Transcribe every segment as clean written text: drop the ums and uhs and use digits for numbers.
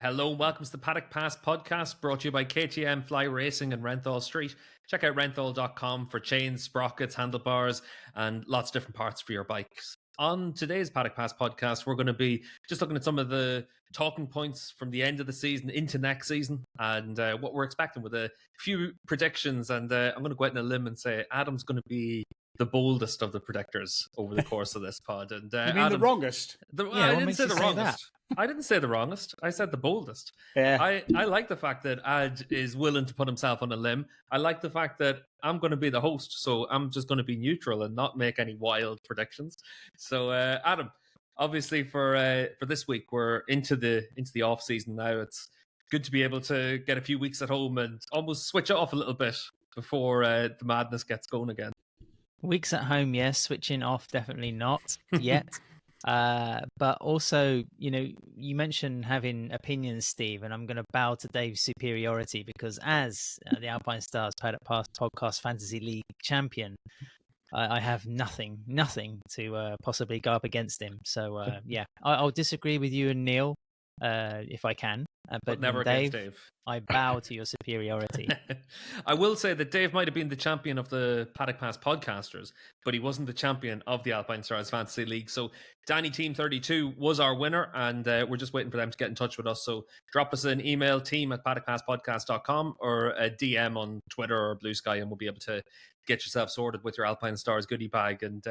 Hello, welcome to the Paddock Pass podcast brought to you by KTM Fly Racing and Renthal Street. Check out renthal.com for chains, sprockets, handlebars, and lots of different parts for your bikes. On today's Paddock Pass podcast, we're going to be just looking at some of the talking points from the end of the season into next season and what we're expecting with a few predictions. And I'm going to go out on a limb and say Adam's going to be the boldest of the predictors over the course of this pod. And you mean Adam, the wrongest? I didn't say the wrongest. I didn't say the wrongest. I said the boldest. Yeah. I like the fact that Ad is willing to put himself on a limb. I like the fact that I'm going to be the host, so I'm just going to be neutral and not make any wild predictions. So, Adam, obviously for this week we're into the off season now. It's good to be able to get a few weeks at home and almost switch it off a little bit before the madness gets going again. Weeks at home, yes. Switching off, definitely not yet. But also, you mentioned having opinions, Steve, and I'm going to bow to Dave's superiority because as the Alpine Stars Paddock Pass Podcast Fantasy League champion, I have nothing to possibly go up against him. So, yeah, I'll disagree with you and Neil if I can. But never Dave, against Dave. I bow to your superiority. I will say that Dave might have been the champion of the Paddock Pass podcasters, but he wasn't the champion of the Alpine Stars Fantasy League. So Danny Team 32 was our winner, and we're just waiting for them to get in touch with us. So drop us an email, team@paddockpasspodcast.com, or a DM on Twitter or Blue Sky, and we'll be able to get yourself sorted with your Alpine Stars goodie bag. And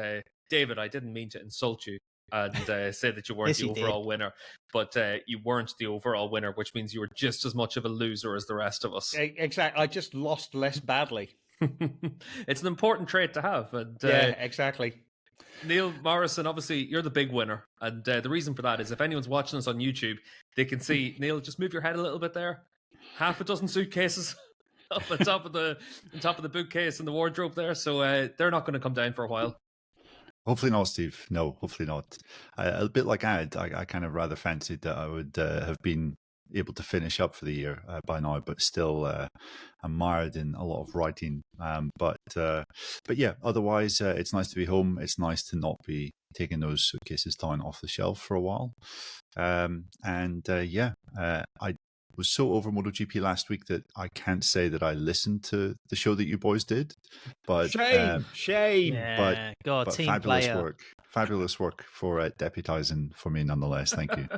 David, I didn't mean to insult you and say that you weren't Yes, the you overall winner, but you weren't the overall winner, which means you were just as much of a loser as the rest of us. Exactly. I just lost less badly. It's an important trait to have. And yeah, exactly. Neil Morrison, obviously, you're the big winner. And the reason for that is if anyone's watching us on YouTube, they can see, Neil, just move your head a little bit there. Half a dozen suitcases up on top of the bookcase and the wardrobe there. So they're not going to come down for a while. Hopefully not, Steve. No, hopefully not. A bit like Ad, I kind of rather fancied that I would have been able to finish up for the year by now, but still I'm mired in a lot of writing. But yeah, otherwise it's nice to be home. It's nice to not be taking those suitcases down off the shelf for a while. I was so over MotoGP last week that I can't say that I listened to the show that you boys did. But shame. Yeah, but team fabulous player. Fabulous work for deputizing for me nonetheless. Thank you.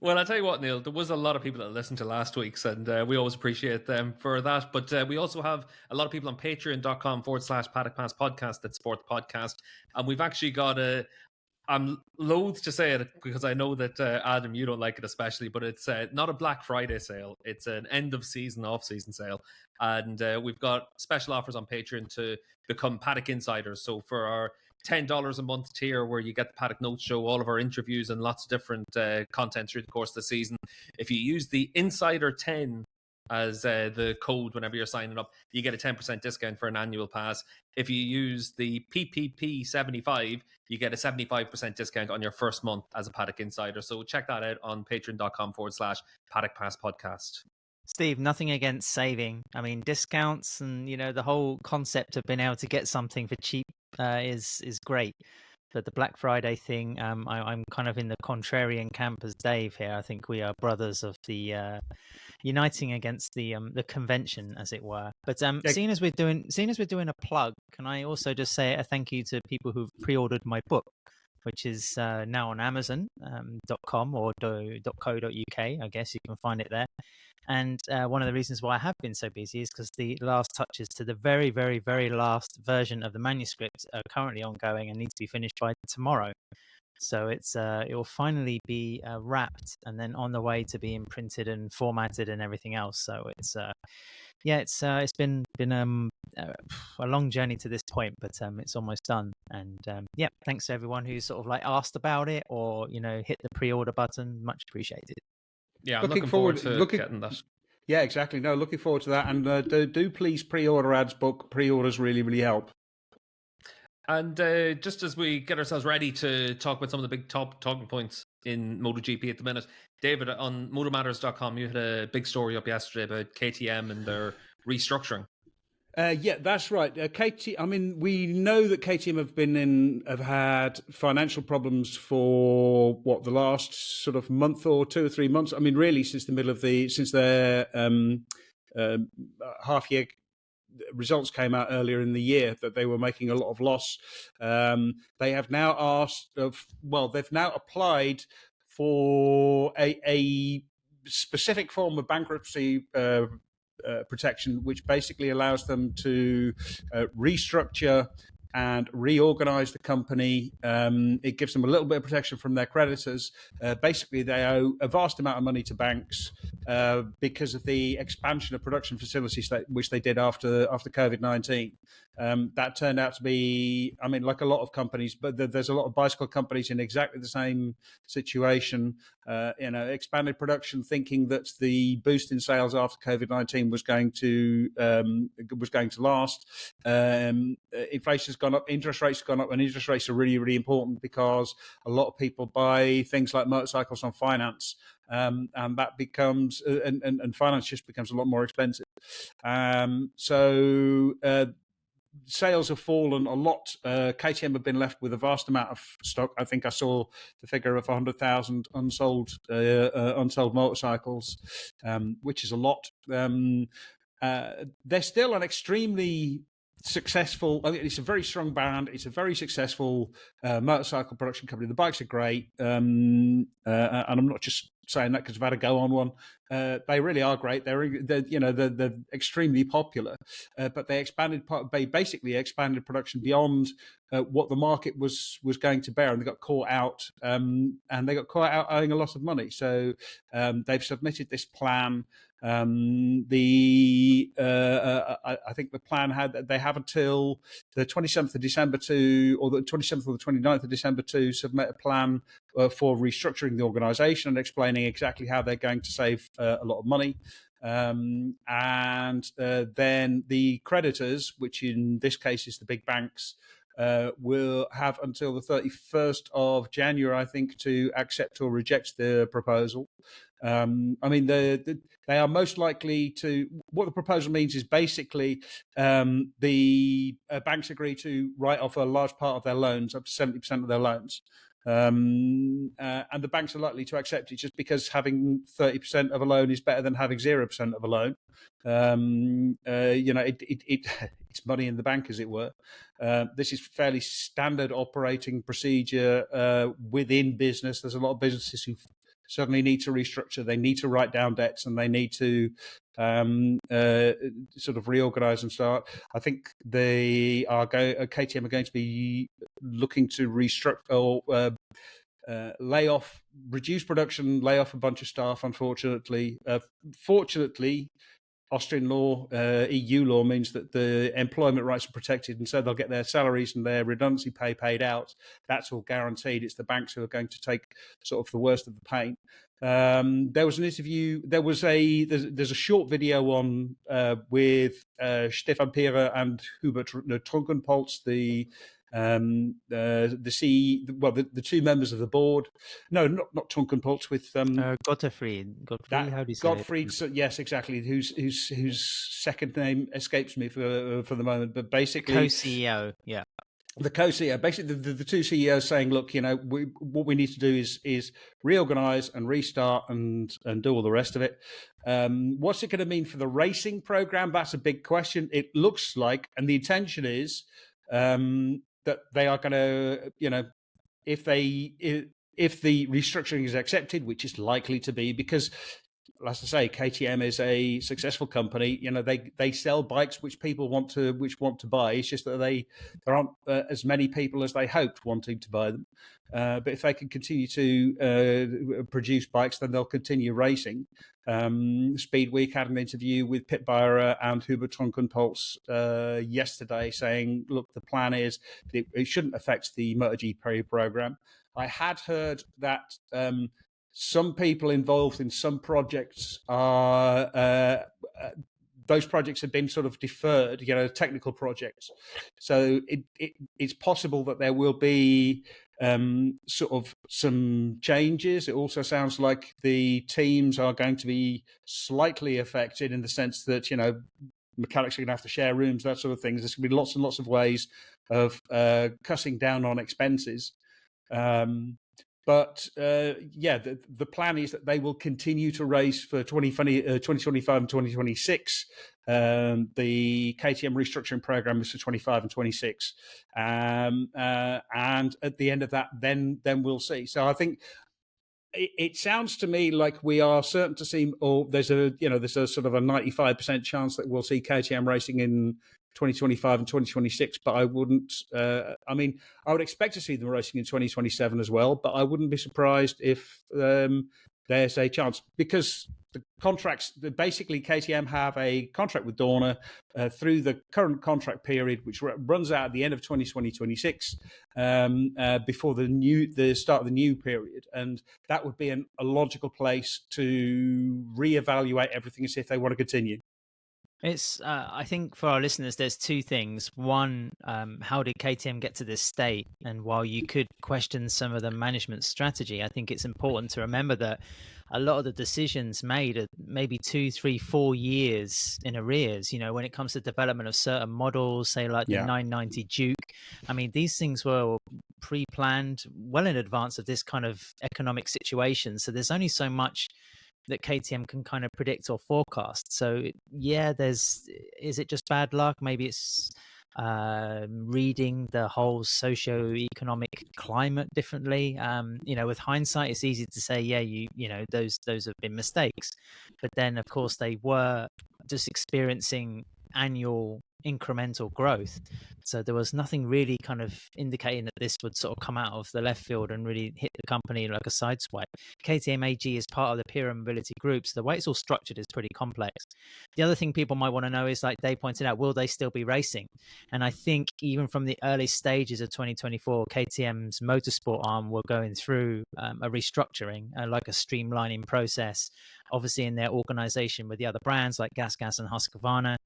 Well, I'll tell you what, Neil, there was a lot of people that listened to last week's, and we always appreciate them for that. But we also have a lot of people on patreon.com/Paddock Pass Podcast that support the podcast. And we've actually got I'm loath to say it because I know that Adam, you don't like it especially, but it's not a Black Friday sale. It's an end of season, off season sale. And we've got special offers on Patreon to become Paddock Insiders. So for our $10 a month tier where you get the Paddock Notes show, all of our interviews and lots of different content through the course of the season. If you use the Insider 10 as the code whenever you're signing up, you get a 10% discount for an annual pass. If you use the PPP75, you get a 75% discount on your first month as a Paddock Insider. So check that out on patreon.com/Paddock Pass Podcast. Steve, nothing against saving. I mean, discounts and, the whole concept of being able to get something for cheap is great. But the Black Friday thing, I'm kind of in the contrarian camp as Dave here. I think we are brothers of the uniting against the convention, as it were. But seeing as we're doing a plug, can I also just say a thank you to people who've pre-ordered my book, which is now on Amazon.com or .co.uk. I guess you can find it there. And one of the reasons why I have been so busy is because the last touches to the very, very, very last version of the manuscript are currently ongoing and need to be finished by tomorrow. So it will finally be wrapped and then on the way to being printed and formatted and everything else. So it's been a long journey to this point, but it's almost done. And thanks to everyone who sort of like asked about it or hit the pre-order button. Much appreciated. Yeah, I'm looking forward to getting that. Yeah, exactly. No, looking forward to that. And do please pre-order Ad's book. Pre-orders really, really help. And just as we get ourselves ready to talk about some of the big top talking points in MotoGP at the minute, David, on motomatters.com, you had a big story up yesterday about KTM and their restructuring. Yeah, that's right. I mean, we know that KTM have had financial problems for the last sort of month or 2 or 3 months. I mean, really, since their half year results came out earlier in the year, that they were making a lot of loss. They have now they've now applied for a specific form of bankruptcy protection, which basically allows them to restructure and reorganize the company. It gives them a little bit of protection from their creditors. Basically, they owe a vast amount of money to banks because of the expansion of production facilities which they did after COVID-19. That turned out to be, I mean, like a lot of companies, but there's a lot of bicycle companies in exactly the same situation. Expanded production, thinking that the boost in sales after COVID-19 was going to last. Inflation's gone up, interest rates have gone up, and interest rates are really, really important because a lot of people buy things like motorcycles on finance. And that becomes and finance just becomes a lot more expensive. Sales have fallen a lot. KTM have been left with a vast amount of stock. I think I saw the figure of 100,000 unsold motorcycles, which is a lot. They're still an extremely successful. I mean, it's a very strong brand. It's a very successful motorcycle production company. The bikes are great, and I'm not just saying that because I've had a go on one. They really are great. They're extremely popular, but they basically expanded production beyond what the market was going to bear, and they got caught out. And they got caught out owing a lot of money. So they've submitted this plan. I think the plan they have until the 27th of December or the 27th or the 29th of December to submit a plan for restructuring the organisation and explaining exactly how they're going to save a lot of money. And then the creditors, which in this case is the big banks, will have until the 31st of January, I think, to accept or reject the proposal. I mean, they are most likely to. What the proposal means is basically the banks agree to write off a large part of their loans, up to 70% of their loans. And the banks are likely to accept it just because having 30% of a loan is better than having 0% of a loan. It's money in the bank, as it were. This is fairly standard operating procedure within business. There's a lot of businesses who suddenly need to restructure. They need to write down debts, and they need to sort of reorganize and start. I think KTM are going to be looking to restructure or lay off, reduce production, lay off a bunch of staff. Unfortunately, fortunately, Austrian law, EU law means that the employment rights are protected, and so they'll get their salaries and their redundancy pay paid out. That's all guaranteed. It's the banks who are going to take sort of the worst of the pain. There was an interview. There's a short video on with Stefan Pierer and Hubert Trunkenpolz, the two members of the board. No, not Trunkenpolz, with Gottfried. How do you say Gottfried? So, yes, exactly. Whose second name escapes me for the moment, but basically co-CEO. Yeah. The co-CEO, basically the two CEOs saying, look, what we need to do is reorganize and restart and do all the rest of it. What's it going to mean for the racing program? That's a big question. It looks like, and the intention is that they are going to, if the restructuring is accepted, which is likely to be, because, as I say, KTM is a successful company. They sell bikes which people want to buy. It's just that there aren't as many people as they hoped wanting to buy them. But if they can continue to produce bikes, then they'll continue racing. Speed Week had an interview with Pit Beirer and Hubert Trunkenpolz yesterday, saying, look, the plan is it shouldn't affect the MotoGP program. I had heard that some people involved in some projects are those projects have been sort of deferred, technical projects. So it's possible that there will be sort of some changes. It also sounds like the teams are going to be slightly affected in the sense that mechanics are going to have to share rooms, that sort of things. There's going to be lots and lots of ways of cutting down on expenses. But the plan is that they will continue to race for 2025 and 2026. The KTM restructuring program is for 25 and 26. And at the end of that, then we'll see. So I think it sounds to me like we are certain to see, or there's a sort of a 95% chance that we'll see KTM racing in 2025 and 2026, but I wouldn't. I would expect to see them racing in 2027 as well, but I wouldn't be surprised if there's a chance, because the contracts, basically KTM have a contract with Dorna through the current contract period, which runs out at the end of 2026, before the start of the new period, and that would be a logical place to reevaluate everything and see if they want to continue. It's, I think for our listeners, there's two things. One, how did KTM get to this state? And while you could question some of the management strategy, I think it's important to remember that a lot of the decisions made are maybe 2, 3, 4 years in arrears. You know, when it comes to development of certain models, say like the 990 Duke, I mean, these things were pre-planned well in advance of this kind of economic situation. So there's only so much that KTM can kind of predict or forecast. So yeah, is it just bad luck? Maybe it's reading the whole socio-economic climate differently. With hindsight, it's easy to say, yeah, those have been mistakes. But then, of course, they were just experiencing annual incremental growth. So there was nothing really kind of indicating that this would sort of come out of the left field and really hit the company like a sideswipe. KTM AG is part of the Pura Mobility Group, so the way it's all structured is pretty complex. The other thing people might want to know is, like they pointed out, will they still be racing? And I think even from the early stages of 2024, KTM's motorsport arm were going through a restructuring, like a streamlining process, obviously in their organization with the other brands like GasGas and Husqvarna.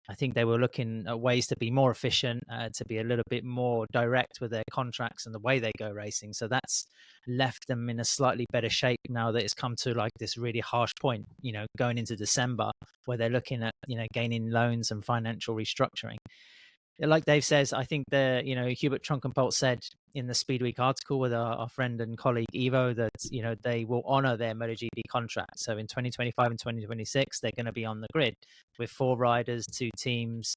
I think they were looking at ways to be more efficient, to be a little bit more direct with their contracts and the way they go racing. So that's left them in a slightly better shape now that it's come to like this really harsh point, going into December, where they're looking at, gaining loans and financial restructuring. Like Dave says, I think Hubert Trunkenbolt said in the Speedweek article with our friend and colleague Evo that, they will honor their MotoGP contract. So in 2025 and 2026, they're going to be on the grid with 4 riders, 2 teams.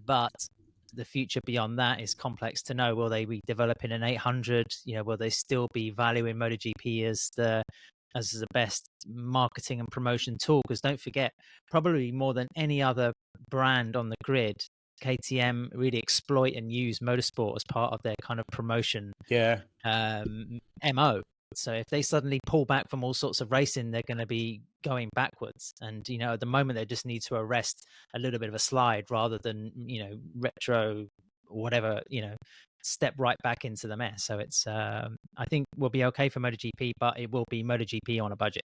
But the future beyond that is complex to know. Will they be developing an 800? Will they still be valuing MotoGP as the best marketing and promotion tool? Because don't forget, probably more than any other brand on the grid, KTM really exploit and use motorsport as part of their kind of promotion MO. So if they suddenly pull back from all sorts of racing, they're going to be going backwards. And, at the moment, they just need to arrest a little bit of a slide rather than, retro, whatever, step right back into the mess. So it's, I think we'll be okay for MotoGP, but it will be MotoGP on a budget.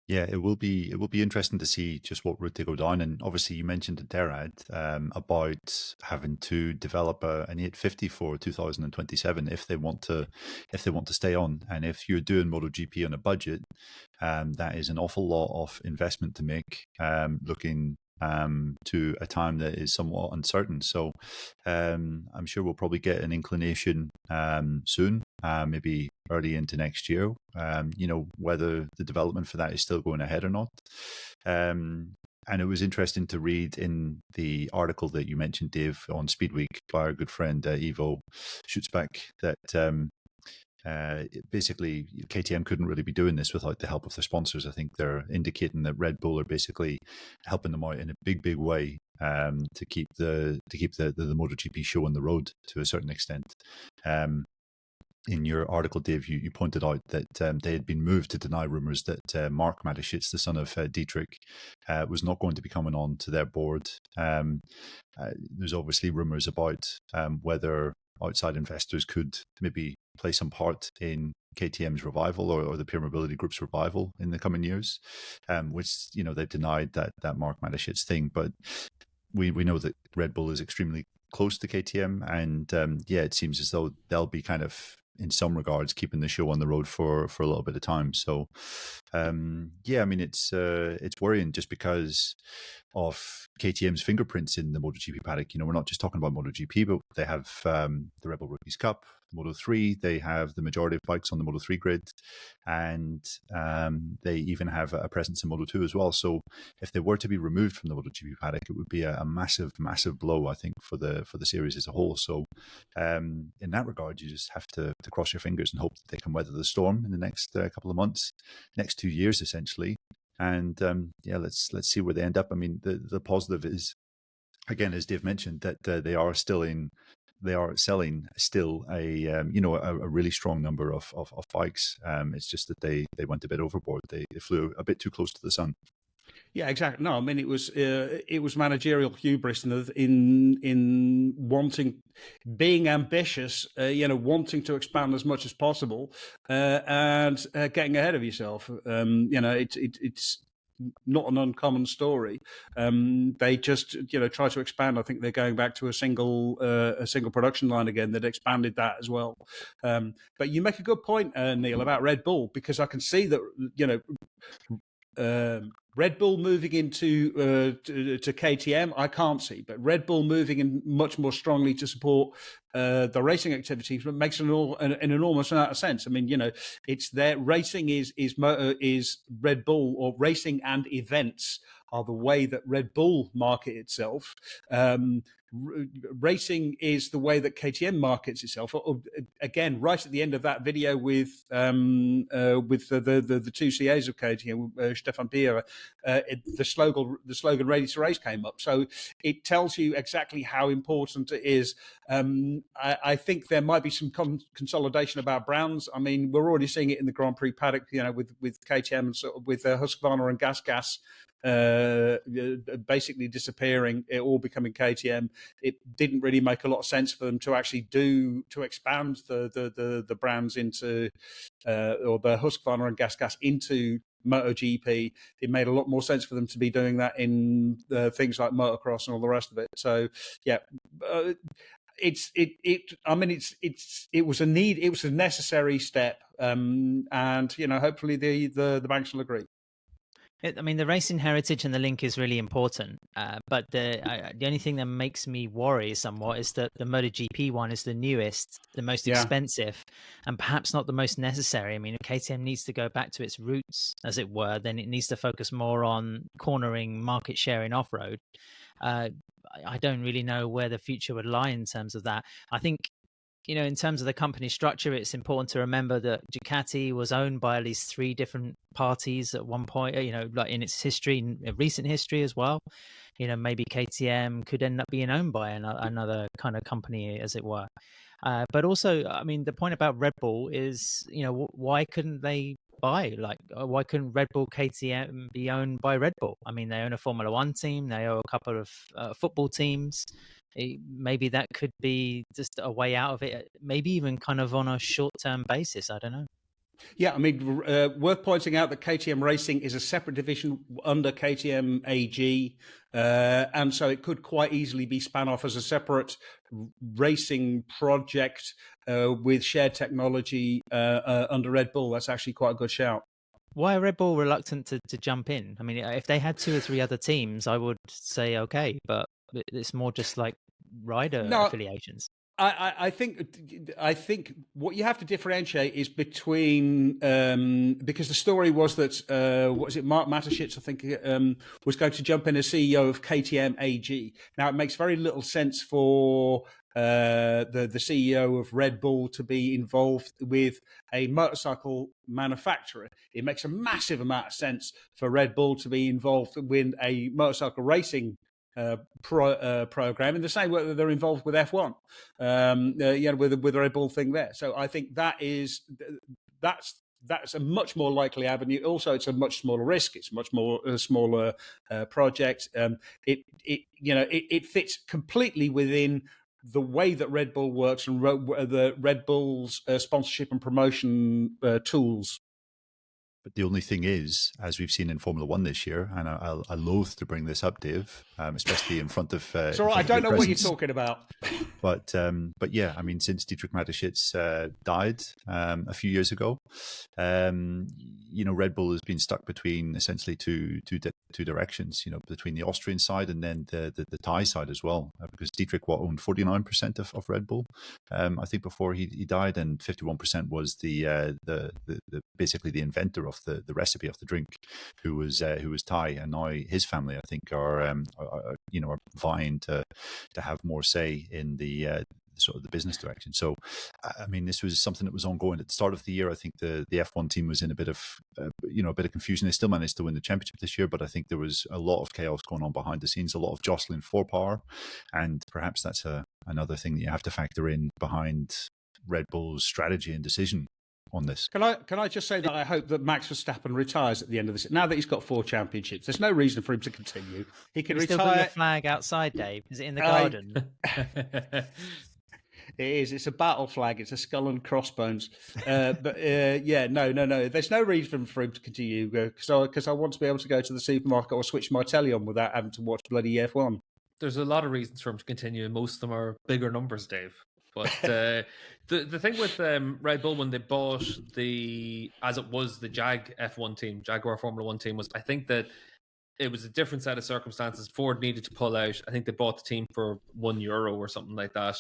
Yeah, it will be interesting to see just what route they go down. And obviously, you mentioned at their ad about having to develop an 850 for 2027 if they want to stay on. And if you're doing MotoGP on a budget, that is an awful lot of investment to make. Looking to a time that is somewhat uncertain. So I'm sure we'll probably get an inclination soon, maybe early into next year, whether the development for that is still going ahead or not. And it was interesting to read in the article that you mentioned, Dave, on Speedweek by our good friend Ivo Schutzbach, that basically KTM couldn't really be doing this without the help of their sponsors. I think they're indicating that Red Bull are basically helping them out in a big way to keep the MotoGP show on the road to a certain extent. In your article, Dave, you pointed out that they had been moved to deny rumours that Mark Mateschitz, the son of Dietrich, was not going to be coming on to their board. There's obviously rumours about whether outside investors could maybe play some part in KTM's revival or the Pure Mobility Group's revival in the coming years, which, they've denied that Mark Mateschitz thing. But we know that Red Bull is extremely close to KTM, and it seems as though they'll be kind of, in some regards, keeping the show on the road for a little bit of time. So yeah, I mean it's worrying just because of KTM's fingerprints in the MotoGP paddock. You know, we're not just talking about MotoGP, but they have the Red Bull Rookies Cup, Moto3. They have the majority of bikes on the Moto3 grid, and they even have a presence in Moto2 as well. So if they were to be removed from the MotoGP paddock, it would be a massive, massive blow, I think, for the series as a whole. So in that regard, you just have to cross your fingers and hope that they can weather the storm in the next couple of months, next 2 years essentially. And yeah, let's see where they end up. I mean, the positive is, again, as Dave mentioned, that they are selling still a really strong number of bikes. It's just that they went a bit overboard. They flew a bit too close to the sun. Yeah, exactly. No, I mean it was managerial hubris in wanting, being ambitious, wanting to expand as much as possible, and getting ahead of yourself. It's not an uncommon story. They just try to expand. I think they're going back to a single production line again. That expanded that as well. But you make a good point, Neil, about Red Bull, because I can see that Red Bull moving into to KTM, I can't see, but Red Bull moving in much more strongly to support the racing activities makes an enormous amount of sense. I mean, it's their racing is Red Bull, or racing and events are the way that Red Bull market itself. Racing is the way that KTM markets itself. Again, right at the end of that video with the two CAs of KTM, Stefan Pierre, the slogan "Ready to Race" came up. So it tells you exactly how important it is. I think there might be some consolidation about brands. I mean, we're already seeing it in the Grand Prix paddock, with KTM and sort of with Husqvarna and Gas. Basically disappearing, it all becoming KTM. It didn't really make a lot of sense for them to actually expand the brands into or the Husqvarna and Gas into MotoGP. It made a lot more sense for them to be doing that in things like motocross and all the rest of it. So yeah. It was a necessary step, and hopefully the banks will agree. I mean, the racing heritage and the link is really important, but the only thing that makes me worry somewhat is that the MotoGP one is the newest, the most expensive, and perhaps not the most necessary. I mean, if KTM needs to go back to its roots, as it were, then it needs to focus more on cornering market share in off-road. I don't really know where the future would lie in terms of that. I think, in terms of the company structure, it's important to remember that Ducati was owned by at least 3 different parties at one point, like in its history, in recent history as well. Maybe KTM could end up being owned by another kind of company, as it were. But also, I mean, the point about Red Bull is, why couldn't they why couldn't Red Bull KTM be owned by Red Bull? I mean, they own a Formula One team, they own a couple of football teams. Maybe that could be just a way out of it, maybe even kind of on a short-term basis. I don't know. Yeah, I mean, worth pointing out that KTM Racing is a separate division under KTM AG, and so it could quite easily be spun off as a separate racing project with shared technology under Red Bull. That's actually quite a good shout. Why are Red Bull reluctant to jump in? I mean, if they had 2 or 3 other teams, I would say okay, but it's more just like rider affiliations. I think what you have to differentiate is between because the story was that what is it, Mark Mateschitz, I think, was going to jump in as CEO of KTM AG. Now it makes very little sense for the CEO of Red Bull to be involved with a motorcycle manufacturer. It makes a massive amount of sense for Red Bull to be involved with a motorcycle racing program in the same way that they're involved with F1, with the Red Bull thing there. So I think that's a much more likely avenue. Also, it's a much smaller risk. It's a much more smaller project. It fits completely within the way that Red Bull works and the Red Bull's sponsorship and promotion tools. But the only thing is, as we've seen in Formula One this year, and I loathe to bring this up, Dave, especially in front of. It's all right. I don't know what you're talking about. But yeah, I mean, since Dietrich Mateschitz died a few years ago, Red Bull has been stuck between essentially two directions. Between the Austrian side and then the Thai side as well, because Dietrich owned 49% of Red Bull, I think, before he died, and 51% was the basically the inventor of the recipe of the drink, who was Thai, and now his family, I think, are vying to have more say in the sort of the business direction. So, I mean, this was something that was ongoing at the start of the year. I think the F1 team was in a bit of confusion. They still managed to win the championship this year, but I think there was a lot of chaos going on behind the scenes, a lot of jostling for power, and perhaps that's another thing that you have to factor in behind Red Bull's strategy and decision on this. Can I just say that I hope that Max Verstappen retires at the end of this? Now that he's got 4 championships, there's no reason for him to continue. He can retire. Still got your flag outside, Dave. Is it in the garden? It is. It's a battle flag. It's a skull and crossbones. No. There's no reason for him to continue because I want to be able to go to the supermarket or switch my telly on without having to watch bloody F1. There's a lot of reasons for him to continue, and most of them are bigger numbers, Dave. But the thing with Red Bull, when they bought the Jag F1 team, Jaguar Formula One team, was, I think that it was a different set of circumstances. Ford needed to pull out. I think they bought the team for €1 or something like that.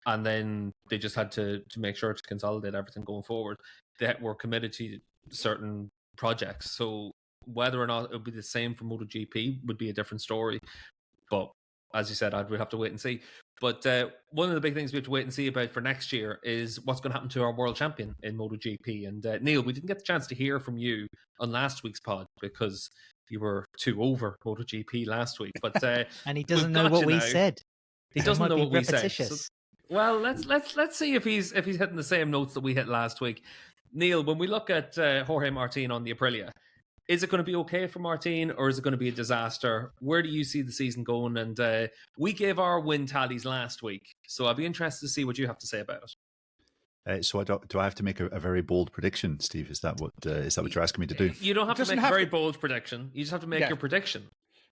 And then they just had to make sure to consolidate everything going forward. They were committed to certain projects. So whether or not it would be the same for MotoGP would be a different story. But as you said, we'd have to wait and see. But one of the big things we have to wait and see about for next year is what's going to happen to our world champion in MotoGP. And Neil, we didn't get the chance to hear from you on last week's pod because you were too over MotoGP last week. But and he doesn't know what we said. He doesn't know what we said. So, well, let's see if he's hitting the same notes that we hit last week. Neil, when we look at Jorge Martin on the Aprilia, is it going to be okay for Martin, or is it going to be a disaster? Where do you see the season going? And we gave our win tallies last week, so I'd be interested to see what you have to say about it. So do I have to make a very bold prediction, Steve? Is that what you're asking me to do? You don't have to make a very bold prediction. You just have to make your prediction.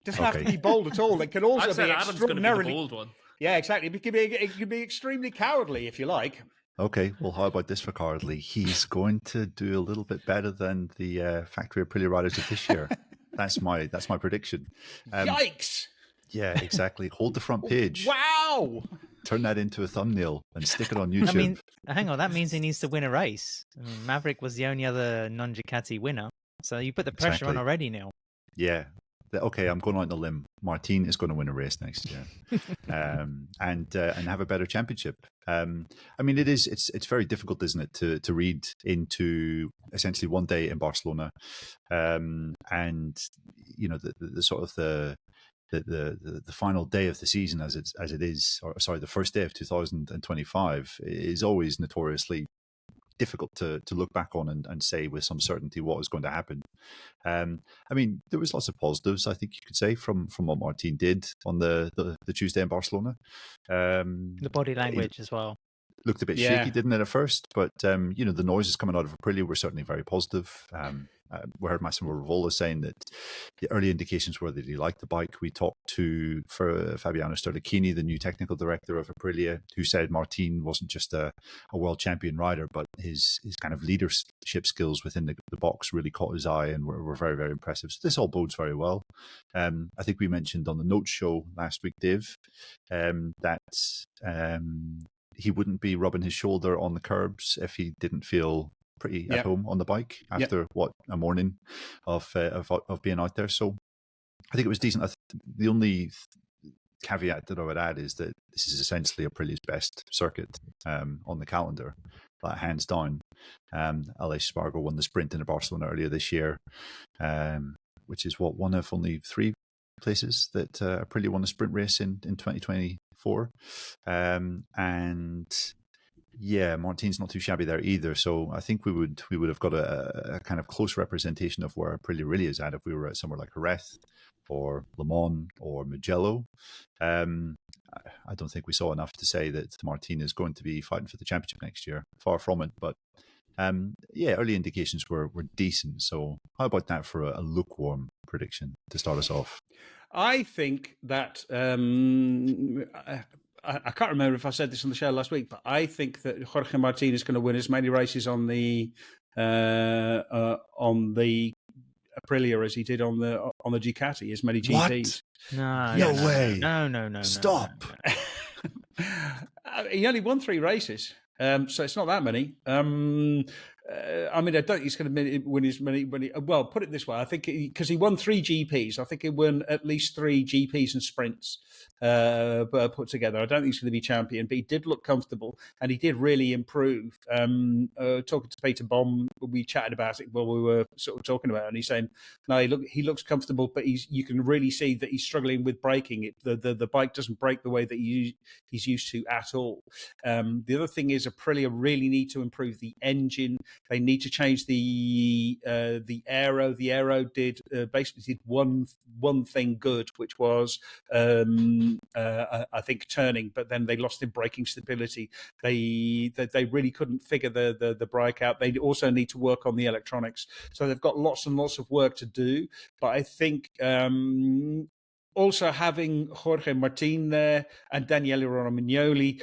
It doesn't have to be bold at all. It can also be Adam's going to be the bold one. Yeah, exactly. It could be extremely cowardly if you like. Okay, well, how about this for cowardly? He's going to do a little bit better than the factory Aprilia riders of this year. That's my prediction. Yikes! Yeah, exactly. Hold the front page. Wow! Turn that into a thumbnail and stick it on YouTube. I mean, hang on, that means he needs to win a race. I mean, Maverick was the only other non-Ducati winner, so you put the pressure on already, Neil. Yeah. Okay, I'm going out on a limb. Martin is going to win a race next year, and have a better championship. I mean, it's very difficult, isn't it, to read into essentially one day in Barcelona, and the sort of the final day of the season as it is, or sorry, the first day of 2025 is always notoriously difficult to look back on and say with some certainty what is going to happen. I mean, there was lots of positives, I think you could say, from what Martin did on the Tuesday in Barcelona. The body language as well. Looked a bit shaky, didn't it, at first? But, the noises coming out of Aprilia were certainly very positive. We heard Massimo Rivola saying that the early indications were that he liked the bike. We talked to Fabiano Sterlicchini, the new technical director of Aprilia, who said Martin wasn't just a world champion rider, but his kind of leadership skills within the box really caught his eye and were very, very impressive. So this all bodes very well. I think we mentioned on the Notes show last week, Dave, that he wouldn't be rubbing his shoulder on the curbs if he didn't feel pretty at home on the bike after a morning of being out there. So I think it was decent. The only caveat that I would add is that this is essentially Aprilia's best circuit on the calendar, hands down. Aleix Espargaro won the sprint in Barcelona earlier this year, which is one of only 3 places that Aprilia won a sprint race in 2024. And yeah, Martin's not too shabby there either. So I think we would have got a kind of close representation of where Aprilia really is at if we were at somewhere like Jerez or Le Mans or Mugello. I don't think we saw enough to say that Martin is going to be fighting for the championship next year. Far from it, but Yeah, early indications were decent. So how about that for a lukewarm prediction to start us off? I think that I can't remember if I said this on the show last week, but I think that Jorge Martin is going to win as many races on the Aprilia as he did on the Ducati, as many GPs. No way. No. Stop. He only won 3 races, so it's not that many. I mean, I don't think he's going to win as many. Well, put it this way: I think because he won 3 GPs, I think he won at least 3 GPs and sprints put together. I don't think he's going to be champion, but he did look comfortable and he did really improve. Talking to Peter Baum, we chatted about it while we were sort of talking about it, and he's saying, no, he looks comfortable, but you can really see that he's struggling with braking. The bike doesn't brake the way that he's used to at all. The other thing is Aprilia really need to improve the engine. They need to change the aero. The aero basically did one thing good, which was I think turning, but then they lost in braking stability. They really couldn't figure the brake out. They also need to work on the electronics. So they've got lots and lots of work to do. But I think also having Jorge Martin there and Daniele Romagnoli,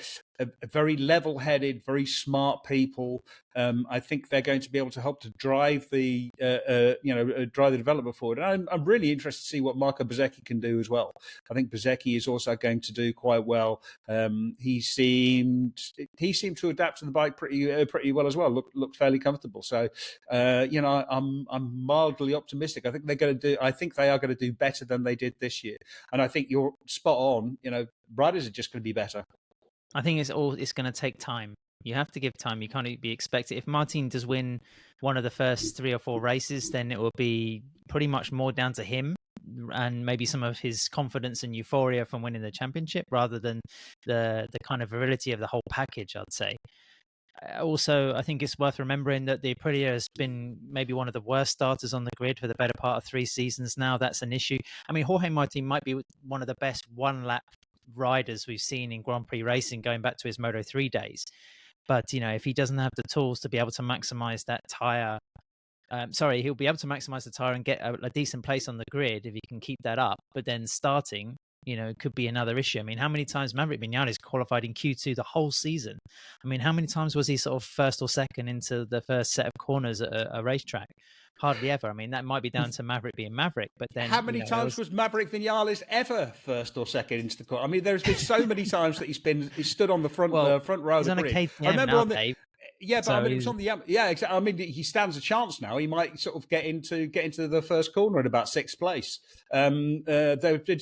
very level-headed, very smart people. I think they're going to be able to help to drive the development forward. And I'm really interested to see what Marco Bezzecchi can do as well. I think Bezzecchi is also going to do quite well. He seemed to adapt to the bike pretty well as well. Looked fairly comfortable. So I'm mildly optimistic. I think they are going to do better than they did this year. And I think you're spot on. Riders are just going to be better. I think it's going to take time. You have to give time. You can't be expected. If Martin does win one of the first 3 or 4 races, then it will be pretty much more down to him and maybe some of his confidence and euphoria from winning the championship rather than the kind of virility of the whole package, I'd say. Also, I think it's worth remembering that the Aprilia has been maybe one of the worst starters on the grid for the better part of 3 seasons now. That's an issue. I mean, Jorge Martin might be one of the best one-lap riders we've seen in Grand Prix racing going back to his Moto3 days. But, if he doesn't have the tools to be able to maximize that tire, he'll be able to maximize the tire and get a decent place on the grid if he can keep that up. But then starting, could be another issue. I mean, how many times Maverick Vinales qualified in Q2 the whole season? I mean, how many times was he sort of first or second into the first set of corners at a racetrack? Hardly ever. I mean, that might be down to Maverick being Maverick, but then how many times was Maverick Vinales ever first or second into the corner? I mean, there's been so many times that he's stood on the front row of the grid. I remember Dave. Yeah, but I mean, it was on the exactly. I mean, he stands a chance now. He might sort of get into the first corner at about 6th place. I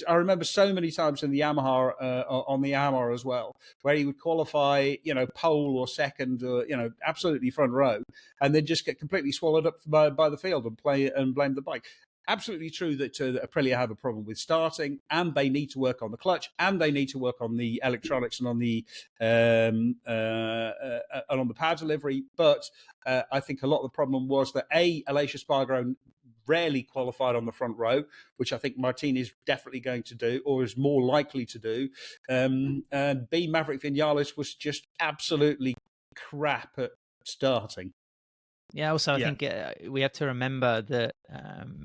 remember so many times in the Yamaha on the Yamaha as well, where he would qualify, pole or second, or absolutely front row, and then just get completely swallowed up by the field and blame the bike. Absolutely true that Aprilia have a problem with starting, and they need to work on the clutch, and they need to work on the electronics and on the power delivery. But I think a lot of the problem was that Aleix Espargaro rarely qualified on the front row, which I think Martin is definitely going to do, or is more likely to do. And B, Maverick Vinales was just absolutely crap at starting. Yeah, also, I think we have to remember that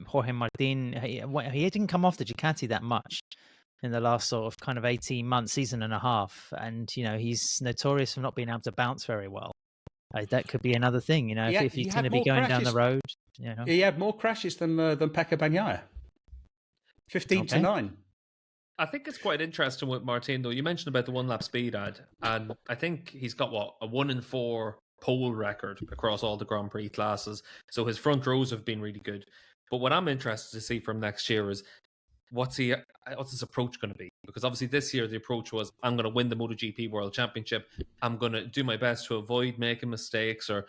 Jorge Martin, he didn't come off the Ducati that much in the last sort of kind of 18 months, season and a half. And, he's notorious for not being able to bounce very well. That could be another thing, if he's going to be going down the road. He had more crashes than Pecco Bagnaia. 15-9. I think it's quite interesting with Martin, though. You mentioned about the one-lap speed ad, and I think he's got, a 1-in-4 pole record across all the Grand Prix classes. So his front rows have been really good. But what I'm interested to see from next year is what's his approach going to be? Because obviously this year the approach was, I'm going to win the MotoGP World Championship. I'm going to do my best to avoid making mistakes or,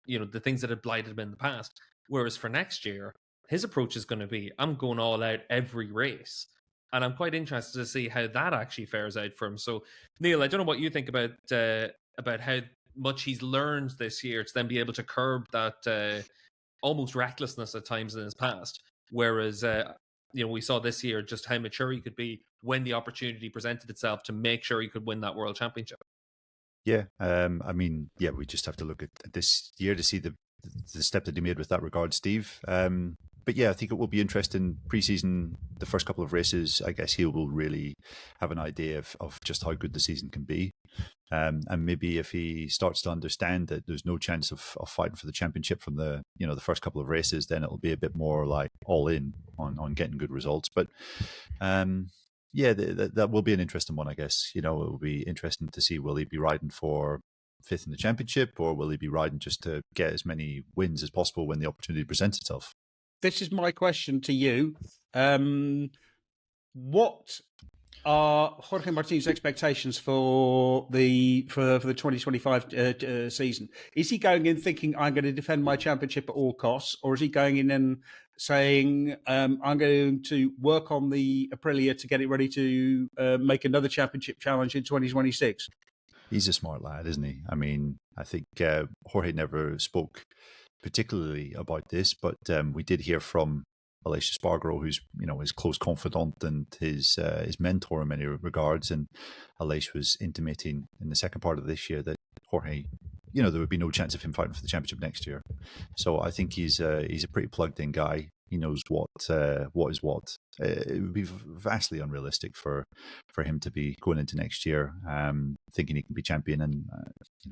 the things that had blighted him in the past. Whereas for next year, his approach is going to be, I'm going all out every race. And I'm quite interested to see how that actually fares out for him. So, Neil, I don't know what you think about how much he's learned this year to then be able to curb that almost recklessness at times in his past. Whereas, we saw this year just how mature he could be when the opportunity presented itself to make sure he could win that world championship. Yeah, I mean, yeah, we just have to look at this year to see the step that he made with that regard, Steve. But yeah, I think it will be interesting pre-season, the first couple of races. I guess he will really have an idea of just how good the season can be. And maybe if he starts to understand that there's no chance of fighting for the championship from the the first couple of races, then it'll be a bit more like all in on getting good results. But yeah, that will be an interesting one, I guess. It will be interesting to see, will he be riding for fifth in the championship, or will he be riding just to get as many wins as possible when the opportunity presents itself? This is my question to you. What are Jorge Martin's expectations for the 2025 season? Is he going in thinking, I'm going to defend my championship at all costs, or is he going in and saying, I'm going to work on the Aprilia to get it ready to make another championship challenge in 2026? He's a smart lad, isn't he? I mean, I think Jorge never spoke particularly about this, but we did hear from Aleix Espargaro, who's his close confidant and his mentor in many regards, and Aleix was intimating in the second part of this year that Jorge, there would be no chance of him fighting for the championship next year. So I think he's a pretty plugged in guy. He knows what is what. It would be vastly unrealistic for him to be going into next year thinking he can be champion, and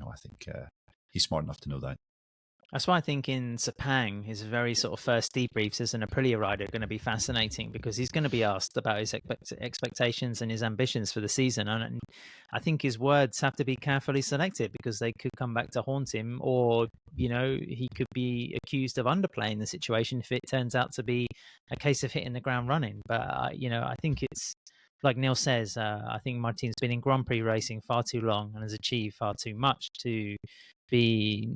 I think he's smart enough to know that. That's why I think in Sepang, his very sort of first debriefs as an Aprilia rider are going to be fascinating, because he's going to be asked about his expectations and his ambitions for the season. And I think his words have to be carefully selected, because they could come back to haunt him, or, he could be accused of underplaying the situation if it turns out to be a case of hitting the ground running. But, I think it's, like Neil says, I think Martin's been in Grand Prix racing far too long and has achieved far too much to be,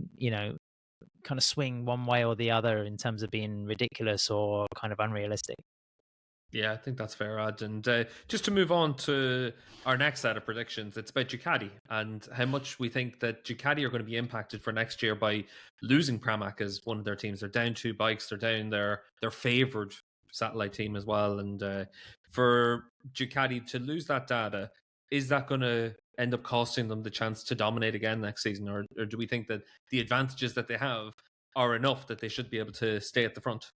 kind of swing one way or the other in terms of being ridiculous or kind of unrealistic. Yeah, I think that's fair, Ad. And just to move on to our next set of predictions, it's about Ducati and how much we think that Ducati are going to be impacted for next year by losing Pramac as one of their teams. They're down 2 bikes. They're down their favoured satellite team as well. And for Ducati to lose that data, is that going to end up costing them the chance to dominate again next season? Or do we think that the advantages that they have are enough that they should be able to stay at the front?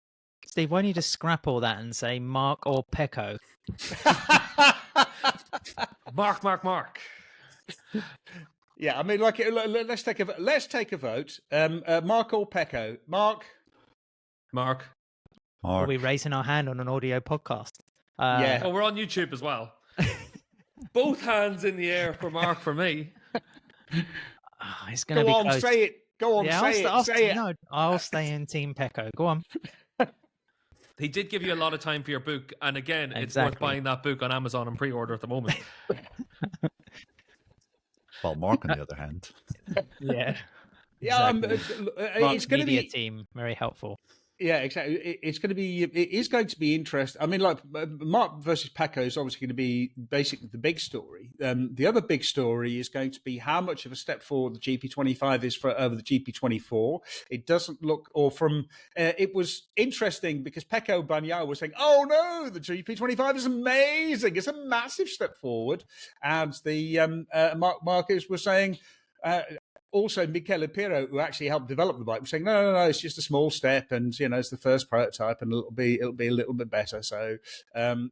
Steve, why don't you just scrap all that and say Mark or Pecco? Mark. Yeah, I mean, let's take a vote. Mark or Pecco? Mark. Are we raising our hand on an audio podcast? Yeah. Oh, we're on YouTube as well. Both hands in the air for Mark for me. It's going to be close. Say it. Go on, say it. No, I'll stay in Team Pecco. Go on. He did give you a lot of time for your book, and again, Exactly. It's worth buying that book on Amazon and pre-order at the moment. Well, Mark, on the other hand, yeah, it's going to be team very helpful. Yeah, exactly. It is going to be interesting. I mean, like Mark versus Pecco is obviously going to be basically the big story. The other big story is going to be how much of a step forward the GP25 is over the GP24. It doesn't look, or from, it was interesting because Pecco Bagnaia was saying, oh no, the GP25 is amazing. It's a massive step forward. And the Marcus was saying, also, Michele Pirro, who actually helped develop the bike, was saying, no, it's just a small step, and it's the first prototype, and it'll be a little bit better. So, I'm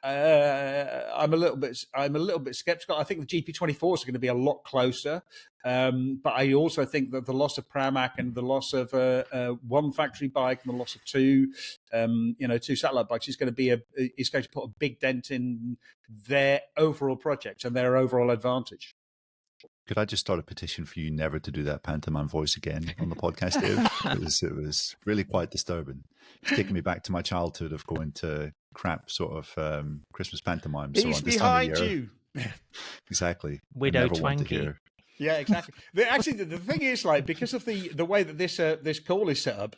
a little bit skeptical. I think the GP24s are going to be a lot closer, but I also think that the loss of Pramac and the loss of one factory bike and the loss of two satellite bikes is going to put a big dent in their overall project and their overall advantage. Could I just start a petition for you never to do that pantomime voice again on the podcast, Dave? It was really quite disturbing. It's taking me back to my childhood of going to crap sort of Christmas pantomimes. He's behind you. Exactly. Widow Twanky. Yeah, exactly. Actually, the thing is, like, because of the way that this call is set up,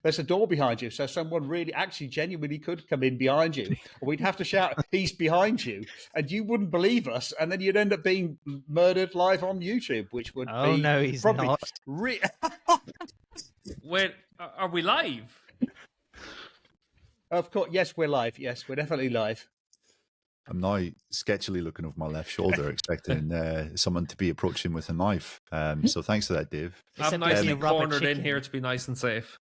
there's a door behind you, so someone really, actually, genuinely could come in behind you. We'd have to shout, "He's behind you," and you wouldn't believe us, and then you'd end up being murdered live on YouTube, which would be no, he's probably not. Wait, are we live? Of course, yes, we're live. Yes, we're definitely live. I'm now sketchily looking over my left shoulder, expecting someone to be approaching with a knife. So thanks for that, Dave. I'm nicely cornered in here to be nice and safe.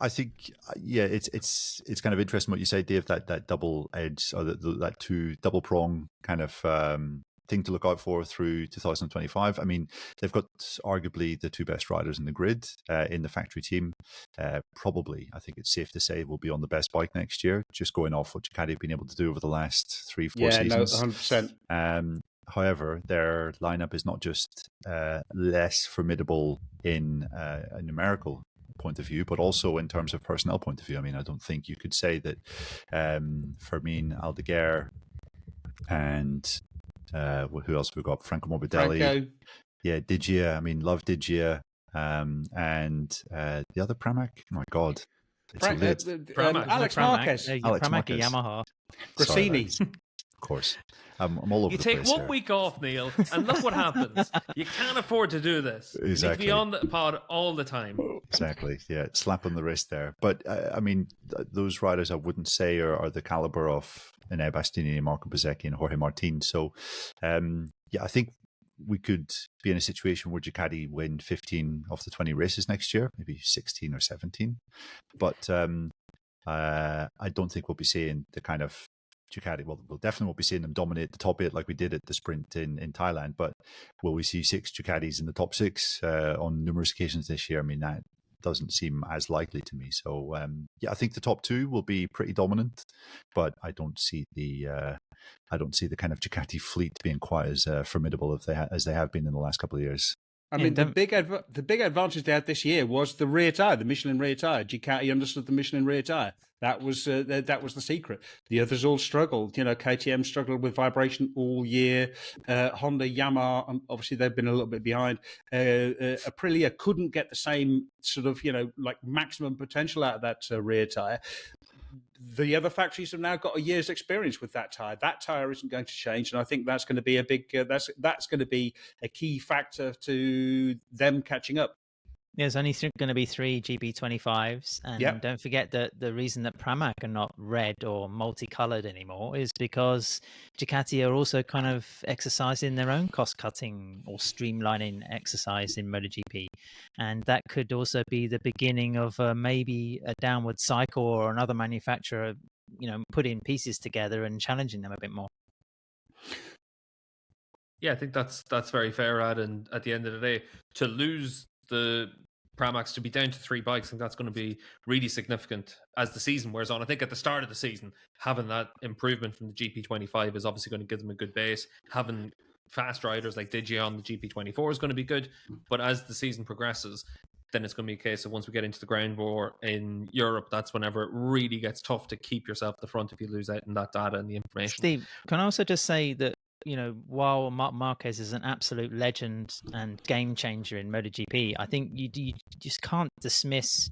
I think, it's kind of interesting what you say, Dave. That double edge, or that double prong kind of thing to look out for through 2025. I mean, they've got arguably the two best riders in the grid in the factory team. Probably, I think it's safe to say, will be on the best bike next year, just going off what Ducati have been able to do over the last 3-4 seasons. Yeah, no, 100%. However, their lineup is not just less formidable in a numerical point of view, but also in terms of personnel point of view. I mean, I don't think you could say that Fermin Aldeguer and who else have we got? Franco Morbidelli. Yeah, Digia. I mean, love Digia. And the other Pramac. Oh my God. Alex Marquez. Alex Marquez. Yamaha. Grassini. Of course. I'm all over the place. You take 1 week off, Neil, and look what happens. You can't afford to do this. Exactly. You need to be on the pod all the time. Exactly. Yeah, slap on the wrist there. But, I mean, those riders I wouldn't say are the caliber of Enea Bastianini, Marco Bezzecchi, and Jorge Martin. So, I think we could be in a situation where Ducati win 15 of the 20 races next year, maybe 16 or 17. But I don't think we'll be seeing the kind of Ducati, well, we'll definitely won't be seeing them dominate the top 8 like we did at the sprint in Thailand, but will we see 6 Ducatis in the top 6 on numerous occasions this year? I mean, that doesn't seem as likely to me. So, I think the top 2 will be pretty dominant, but I don't see the kind of Ducati fleet being quite as formidable as they have been in the last couple of years. I mean, the big advantage they had this year was the rear tyre, the Michelin rear tyre. Ducati understood the Michelin rear tyre. That was the secret. The others all struggled. You know, KTM struggled with vibration all year. Honda, Yamaha, obviously they've been a little bit behind. Aprilia couldn't get the same sort of, like maximum potential out of that rear tyre. The other factories have now got a year's experience with that tyre. That tyre isn't going to change, and I think that's going to be a big that's going to be a key factor to them catching up. There's only going to be 3 GP25s, and don't forget that the reason that Pramac are not red or multicolored anymore is because Ducati are also kind of exercising their own cost-cutting or streamlining exercise in MotoGP, and that could also be the beginning of maybe a downward cycle, or another manufacturer, putting pieces together and challenging them a bit more. Yeah, I think that's very fair, Ad. And at the end of the day, to lose the Pramacs to be down to 3 bikes, I think that's going to be really significant as the season wears on. I think at the start of the season, having that improvement from the GP25 is obviously going to give them a good base. Having fast riders like Digia on the GP24 is going to be good. But as the season progresses, then it's going to be a case of once we get into the ground war in Europe, that's whenever it really gets tough to keep yourself at the front if you lose out in that data and the information. Steve, can I also just say that, while Marc Marquez is an absolute legend and game changer in MotoGP, I think you just can't dismiss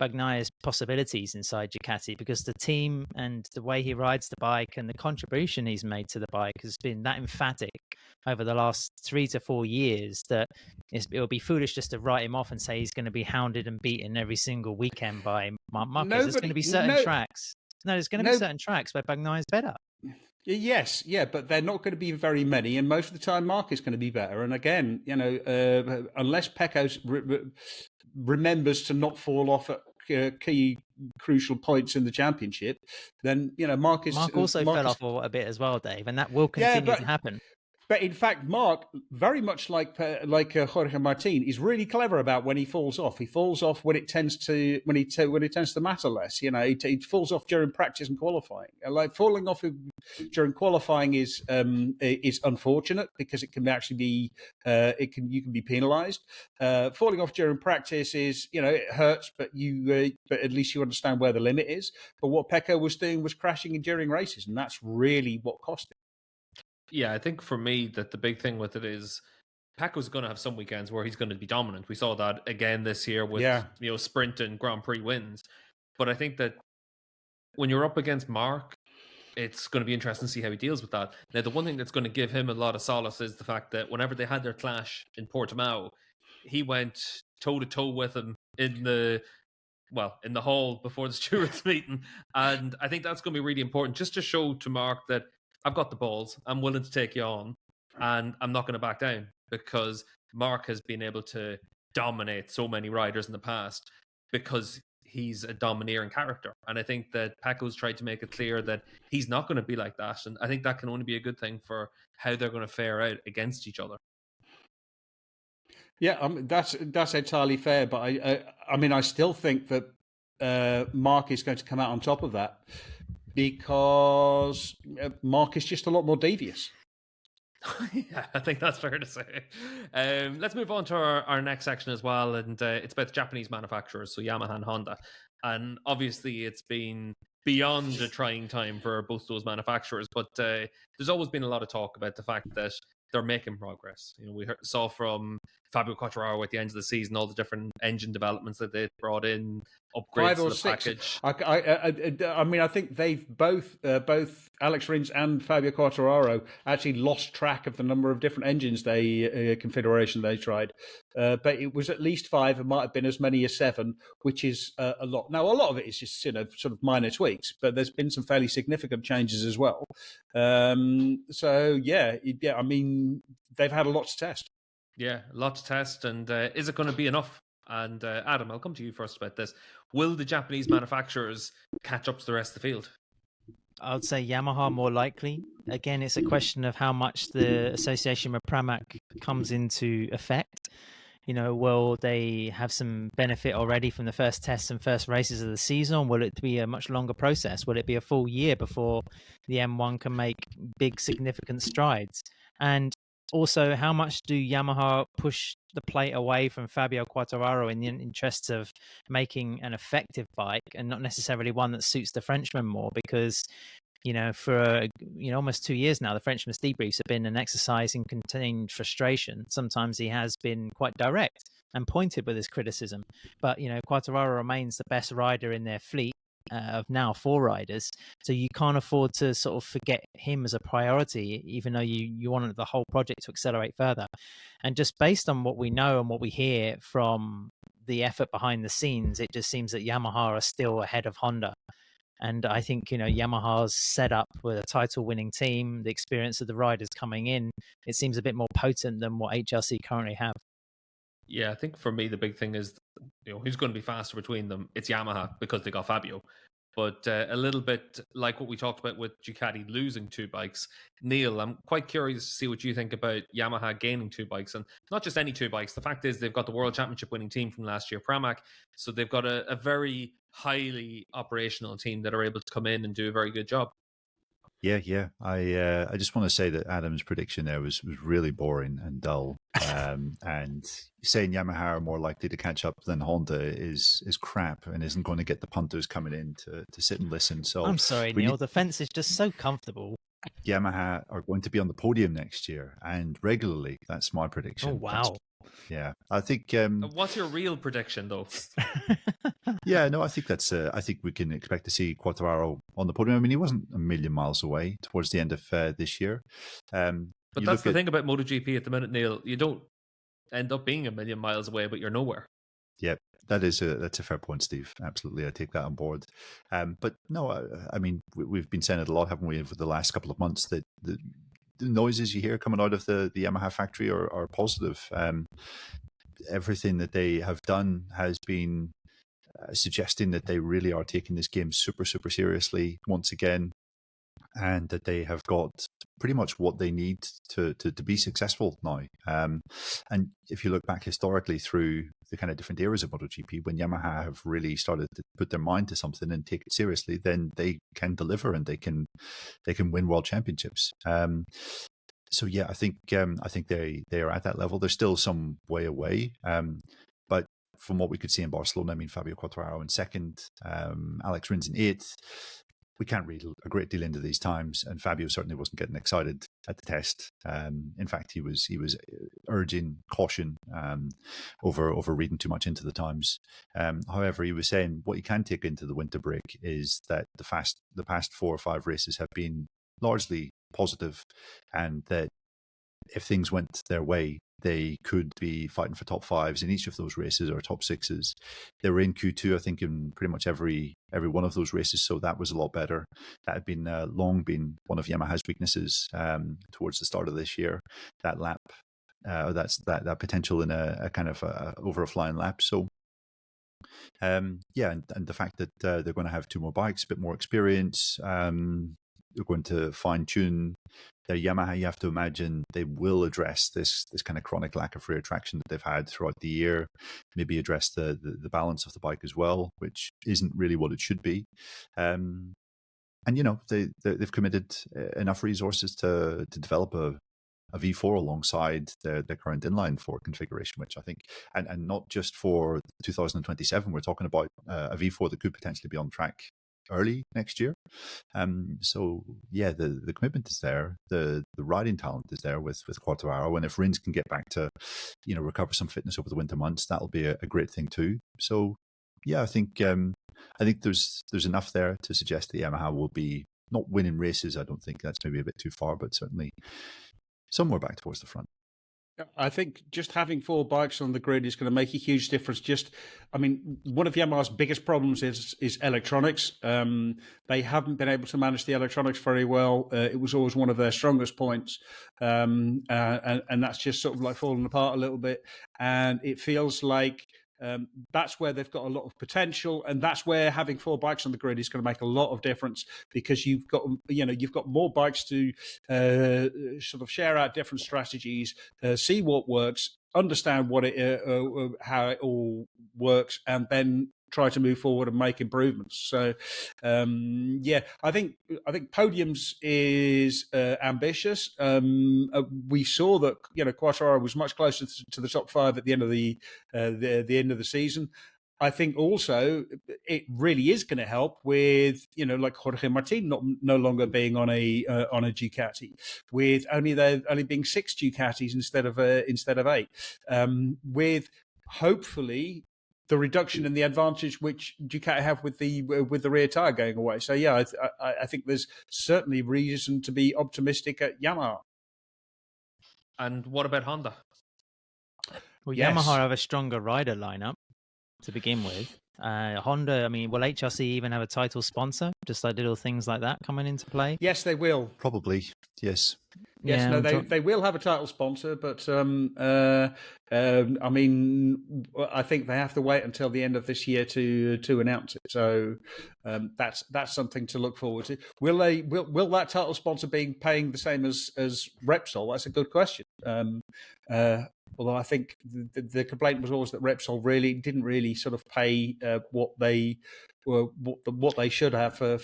Bagnaia's possibilities inside Ducati, because the team and the way he rides the bike and the contribution he's made to the bike has been that emphatic over the last 3 to 4 years that it would be foolish just to write him off and say he's going to be hounded and beaten every single weekend by Marc Marquez. There's going to be certain tracks. No, there's going to be certain tracks where Bagnaia's better. Yes, but they're not going to be very many, and most of the time Mark is going to be better. And again, unless Pecco remembers to not fall off at key crucial points in the championship, then Mark also fell off a bit as well, Dave, and that will continue to happen. But in fact, Mark, very much like Jorge Martin, is really clever about when he falls off. He falls off when it tends to matter less. He falls off during practice and qualifying. Like falling off during qualifying is unfortunate, because it can actually be you can be penalised. Falling off during practice is it hurts, but at least you understand where the limit is. But what Pecco was doing was crashing during races, and that's really what cost him. Yeah, I think for me that the big thing with it is Pecco's going to have some weekends where he's going to be dominant. We saw that again this year with sprint and Grand Prix wins. But I think that when you're up against Mark, it's going to be interesting to see how he deals with that. Now, the one thing that's going to give him a lot of solace is the fact that whenever they had their clash in Portimao, he went toe-to-toe with him in the in the hall before the stewards meeting. And I think that's going to be really important, just to show to Mark that I've got the balls, I'm willing to take you on, and I'm not going to back down, because Mark has been able to dominate so many riders in the past because he's a domineering character. And I think that Pecco's tried to make it clear that he's not going to be like that. And I think that can only be a good thing for how they're going to fare out against each other. Yeah, that's entirely fair. But I mean, I still think that Mark is going to come out on top of that, because Mark is just a lot more devious. Yeah, I think that's fair to say. Let's move on to our next section as well, and it's about Japanese manufacturers, so Yamaha and Honda. And obviously, it's been beyond a trying time for both those manufacturers, but there's always been a lot of talk about the fact that they're making progress. We saw from Fabio Quartararo at the end of the season all the different engine developments that they brought in, upgrades to the package. I mean, I think they've both Alex Rins and Fabio Quartararo actually lost track of the number of different engines configuration they tried. But it was at least 5. It might have been as many as 7, which is a lot. Now, a lot of it is just sort of minor tweaks, but there's been some fairly significant changes as well. So yeah, I mean, they've had a lot to test. Yeah, a lot to test, and is it going to be enough? And Adam, I'll come to you first about this. Will the Japanese manufacturers catch up to the rest of the field? I would say Yamaha more likely. Again, it's a question of how much the association with Pramac comes into effect. Will they have some benefit already from the first tests and first races of the season? Will it be a much longer process? Will it be a full year before the M1 can make big, significant strides? And also, how much do Yamaha push the plate away from Fabio Quartararo in the interests of making an effective bike and not necessarily one that suits the Frenchman more? Because, for almost 2 years now, the Frenchman's debriefs have been an exercise in contained frustration. Sometimes he has been quite direct and pointed with his criticism. But, Quartararo remains the best rider in their fleet of now 4 riders, so you can't afford to sort of forget him as a priority, even though you wanted the whole project to accelerate further. And just based on what we know and what we hear from the effort behind the scenes, it just seems that Yamaha are still ahead of Honda. And I think, Yamaha's set up with a title-winning team, the experience of the riders coming in, it seems a bit more potent than what HRC currently have. Yeah, I think for me, the big thing is, who's going to be faster between them? It's Yamaha, because they got Fabio. But a little bit like what we talked about with Ducati losing 2 bikes. Neil, I'm quite curious to see what you think about Yamaha gaining 2 bikes. And not just any 2 bikes. The fact is they've got the World Championship winning team from last year, Pramac. So they've got a very highly operational team that are able to come in and do a very good job. Yeah. I just want to say that Adam's prediction there was really boring and dull. And saying Yamaha are more likely to catch up than Honda is crap and isn't going to get the punters coming in to sit and listen. So I'm sorry, Neil. The fence is just so comfortable. Yamaha are going to be on the podium next year, and regularly. That's my prediction. Oh, wow. Yeah, I think. What's your real prediction, though? Yeah, no, I think that's. I think we can expect to see Quartararo on the podium. I mean, he wasn't a million miles away towards the end of this year. But that's the thing about MotoGP at the minute, Neil. You don't end up being a million miles away, but you're nowhere. Yeah, that's a fair point, Steve. Absolutely, I take that on board. But no, I mean, we've been saying it a lot, haven't we, over the last couple of months, that the noises you hear coming out of the Yamaha factory are positive. Everything that they have done has been suggesting that they really are taking this game super, super seriously once again, and that they have got pretty much what they need to be successful now. And if you look back historically through the kind of different eras of MotoGP, when Yamaha have really started to put their mind to something and take it seriously, then they can deliver and they can win world championships. So yeah, I think they are at that level. They're still some way away, but from what we could see in Barcelona, I mean, Fabio Quartararo in 2nd, Alex Rins in 8th. We can't read a great deal into these times, and Fabio certainly wasn't getting excited at the test. In fact, he was urging caution over reading too much into the times. However, he was saying what you can take into the winter break is that the past 4 or 5 races have been largely positive, and that if things went their way, they could be fighting for top fives in each of those races or top sixes. They were in Q2, I think, in pretty much every one of those races, so that was a lot better. That had been long been one of Yamaha's weaknesses towards the start of this year. That lap, that potential in a kind of over a flying lap. So. And the fact that they're going to have 2 more bikes, a bit more experience, they're going to fine tune their Yamaha. You have to imagine they will address this kind of chronic lack of rear traction that they've had throughout the year. Maybe address the balance of the bike as well, which isn't really what it should be. And they've committed enough resources to develop a V4 alongside their current inline 4 configuration, which I think, and not just for 2027, we're talking about a V4 that could potentially be on track early next year. So yeah, the commitment is there, the riding talent is there with Quartararo, and if Rins can get back to recover some fitness over the winter months, that'll be a great thing too. So yeah, I think there's enough there to suggest that Yamaha will be not winning races. I don't think that's maybe a bit too far, but certainly somewhere back towards the front. I think just having 4 bikes on the grid is going to make a huge difference. One of Yamaha's biggest problems is electronics. They haven't been able to manage the electronics very well. It was always one of their strongest points. And that's just sort of like falling apart a little bit. And it feels like that's where they've got a lot of potential, and that's where having 4 bikes on the grid is going to make a lot of difference, because you've got more bikes to sort of share out different strategies, see what works, understand how it all works, and then try to move forward and make improvements. So, I think podiums is ambitious. We saw that Quartararo was much closer to the top 5 at the end of the end of the season. I think also it really is going to help with like Jorge Martin no longer being on a Ducati, with only being 6 Ducatis instead of 8, with hopefully the reduction in the advantage which Ducati have with the rear tire going away. So yeah, I think there's certainly reason to be optimistic at Yamaha. And what about Honda? Well, yes. Yamaha have a stronger rider lineup to begin with. Honda, will HRC even have a title sponsor? Just like little things like that coming into play? Yes, they will. Probably, yes. Yes, no, they will have a title sponsor, but I think they have to wait until the end of this year to announce it. So that's something to look forward to. Will that title sponsor be paying the same as Repsol? That's a good question. Although I think the complaint was always that Repsol didn't really sort of pay what they should have for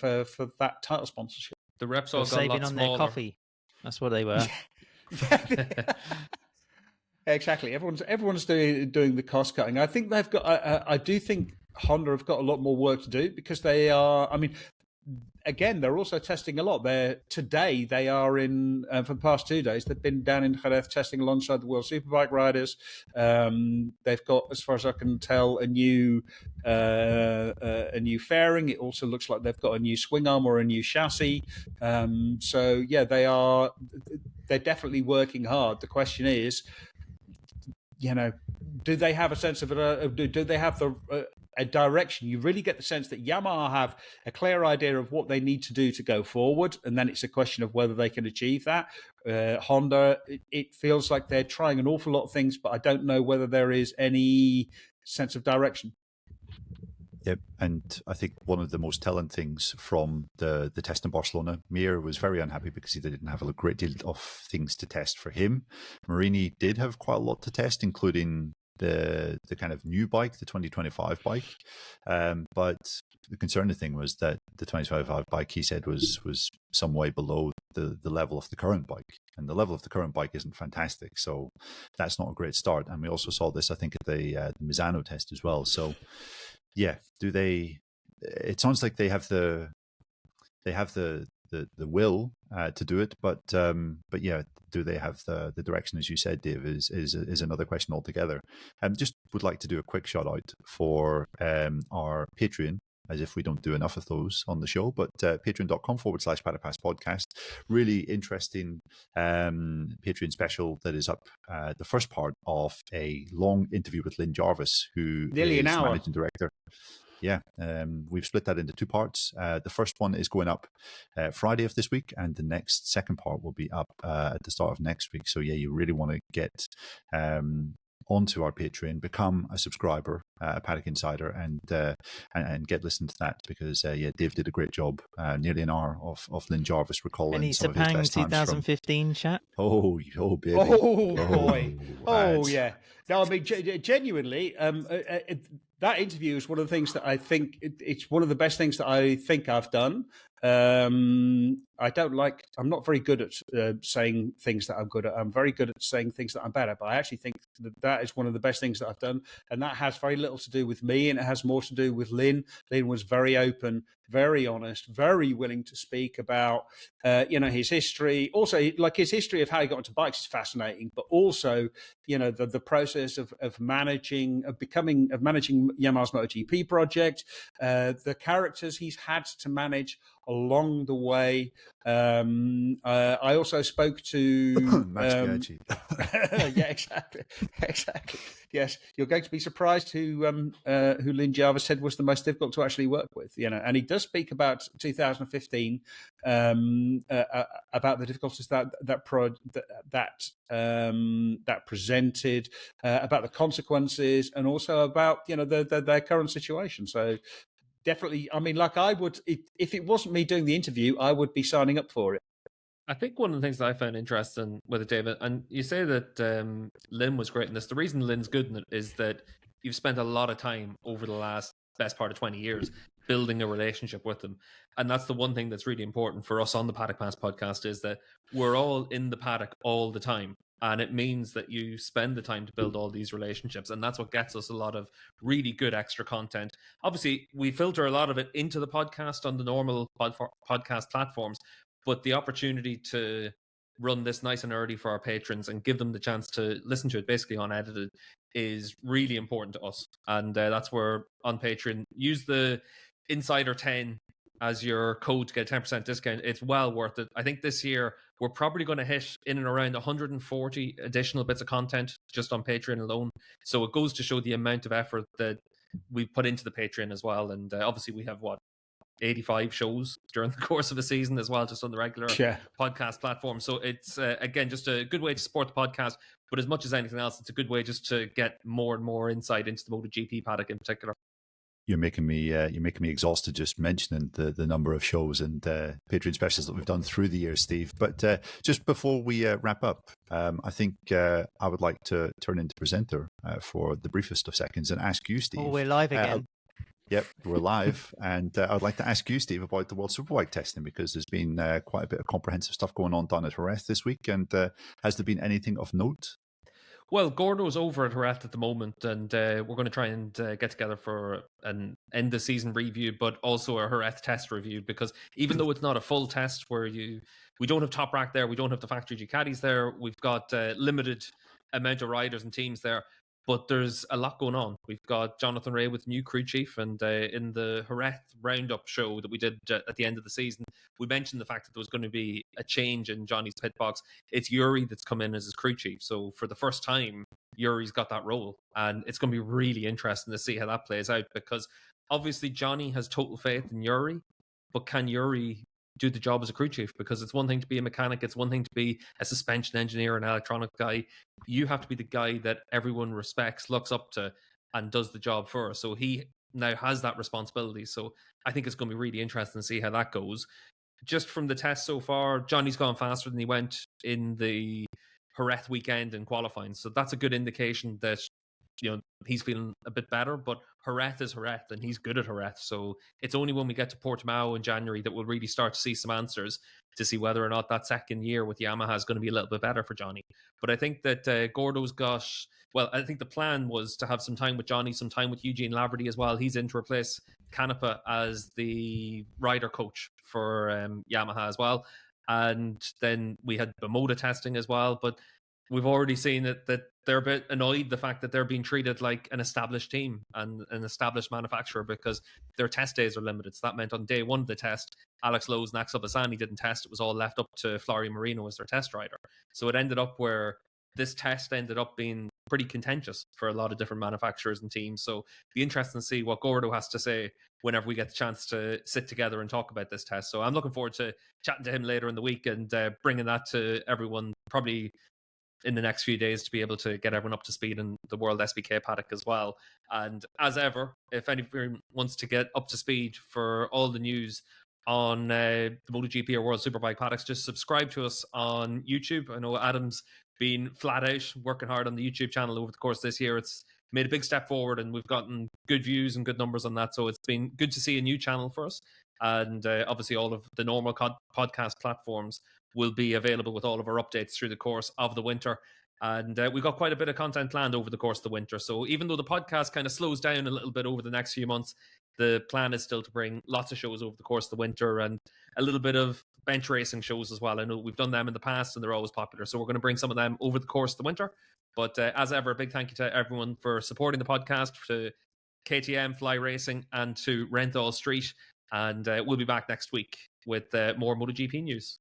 that title sponsorship. The Repsol got saving a lot on smaller. Their coffee. That's what they were. Exactly. Everyone's doing the cost cutting. I think they've got. I do think Honda have got a lot more work to do, because they are. Again, they're also testing a lot. Today they are in for the past 2 days. They've been down in Jerez testing alongside the World Superbike riders. They've got, as far as I can tell, a new fairing. It also looks like they've got a new swing arm or a new chassis. So yeah, they're definitely working hard. The question is, do they have a sense of it? Do they have a direction? You really get the sense that Yamaha have a clear idea of what they need to do to go forward, and then it's a question of whether they can achieve that. Honda, it feels like they're trying an awful lot of things, but I don't know whether there is any sense of direction. Yep, and I think one of the most telling things from the test in Barcelona, Mir was very unhappy because he didn't have a great deal of things to test for him. Marini did have quite a lot to test, including the kind of new bike, the 2025 bike. But the concerning thing was that the 2025 bike, he said, was some way below the level of the current bike. And the level of the current bike isn't fantastic. So that's not a great start. And we also saw this, I think, at the Misano test as well. So yeah, it sounds like they have the will to do it, but yeah, do they have the direction, as you said, Dave, is another question altogether. Just would like to do a quick shout out for our Patreon as if we don't do enough of those on the show. But patreon.com/Paddock Pass podcast. Really interesting Patreon special that is up. The first part of a long interview with Lynn Jarvis, who Nearly is an hour. managing director. Yeah, we've split that into 2 parts. The first one is going up Friday of this week, and the second part will be up at the start of next week. So yeah, you really want to get onto our Patreon, become a subscriber, a Paddock Insider, and get listened to that, because Dave did a great job. Nearly an hour of Lynn Jarvis recalling Any some of his Sepang best times 2015 chat? Oh baby! Oh boy! Oh lads. yeah! No, I mean genuinely, that interview is one of the things that I think it's one of the best things that I think I've done. I'm not very good at saying things that I'm good at. I'm very good at saying things that I'm bad at. But I actually think that is one of the best things that I've done, and that has very little to do with me, and it has more to do with Lynn. Lynn was very open, very honest, very willing to speak about his history. Also, like his history of how he got into bikes is fascinating, but also the process of managing Yamaha's MotoGP project, the characters he's had to manage along the way. I also spoke to Max Biaggi. yeah, exactly. Yes, you're going to be surprised who Lynn Jarvis said was the most difficult to actually work with. And he does speak about 2015, about the difficulties that presented, about the consequences, and also about their current situation. So definitely, I mean, like I would, if it wasn't me doing the interview, I would be signing up for it. I think one of the things that I found interesting with it, David, and you say that Lynn was great in this. The reason Lynn's good in it is that you've spent a lot of time over the last best part of 20 years building a relationship with them. And that's the one thing that's really important for us on the Paddock Pass podcast, is that we're all in the paddock all the time. And it means that you spend the time to build all these relationships. And that's what gets us a lot of really good extra content. Obviously, we filter a lot of it into the podcast on the normal podcast platforms. But the opportunity to run this nice and early for our patrons and give them the chance to listen to it basically unedited is really important to us. And that's where on Patreon, use the Insider 10 as your code to get a 10% discount. It's well worth it. I think this year we're probably going to hit in and around 140 additional bits of content just on Patreon alone. So it goes to show the amount of effort that we put into the Patreon as well. And obviously we have 85 shows during the course of a season as well, just on the regular podcast platform. So it's again just a good way to support the podcast, but as much as anything else, it's a good way just to get more and more insight into the MotoGP paddock in particular. You're making me exhausted just mentioning the number of shows and Patreon specials that we've done through the years, Steve. But just before we wrap up, I think I would like to turn into presenter for the briefest of seconds and ask you, Steve. Oh, we're live again. Yep, we're live. And I'd like to ask you, Steve, about the World Superbike testing, because there's been quite a bit of comprehensive stuff going on down at Jerez this week. And has there been anything of note? Well, Gordo's over at Jerez at the moment, and we're going to try and get together for an end of season review, but also a Jerez test review, because even though it's not a full test where we don't have Top Rack there, we don't have the factory Ducatis there, we've got limited amount of riders and teams there, but there's a lot going on. We've got Jonathan Rea with new crew chief, and in the Jerez roundup show that we did at the end of the season, we mentioned the fact that there was going to be a change in Johnny's pit box. It's Yuri that's come in as his crew chief. So for the first time, Yuri's got that role. And it's going to be really interesting to see how that plays out, because obviously Johnny has total faith in Yuri, but can Yuri do the job as a crew chief? Because it's one thing to be a mechanic, it's one thing to be a suspension engineer, an electronic guy. You have to be the guy that everyone respects, looks up to, and does the job for. So he now has that responsibility. So I think it's going to be really interesting to see how that goes. Just from the test so far, Johnny's gone faster than he went in the Jerez weekend in qualifying. So that's a good indication that he's feeling a bit better, but Jerez is Jerez and he's good at Jerez. So it's only when we get to Portimao in January that we'll really start to see some answers to see whether or not that second year with Yamaha is going to be a little bit better for Johnny. But I think that Gordo's I think the plan was to have some time with Johnny, some time with Eugene Laverty as well. He's in to replace Canepa as the rider coach for Yamaha as well. And then we had Bimoda testing as well. But we've already seen that they're a bit annoyed the fact that they're being treated like an established team and an established manufacturer because their test days are limited. So that meant on day one of the test, Alex Lowe's and Axel Bassani didn't test. It was all left up to Florio Marino as their test rider. So it ended up where this test ended up being pretty contentious for a lot of different manufacturers and teams. So be interesting to see what Gordo has to say whenever we get the chance to sit together and talk about this test. So I'm looking forward to chatting to him later in the week and bringing that to everyone probably in the next few days to be able to get everyone up to speed in the World SBK paddock as well. And as ever, if anyone wants to get up to speed for all the news on the MotoGP or World Superbike paddocks, just subscribe to us on YouTube. I know Adam's been flat out working hard on the YouTube channel over the course of this year. It's made a big step forward and we've gotten good views and good numbers on that. So it's been good to see a new channel for us. And obviously all of the normal podcast platforms will be available with all of our updates through the course of the winter. And we've got quite a bit of content planned over the course of the winter. So even though the podcast kind of slows down a little bit over the next few months, the plan is still to bring lots of shows over the course of the winter and a little bit of bench racing shows as well. I know we've done them in the past and they're always popular. So we're going to bring some of them over the course of the winter. But as ever, a big thank you to everyone for supporting the podcast, to KTM, Fly Racing, and to Renthal Street. And we'll be back next week with more MotoGP news.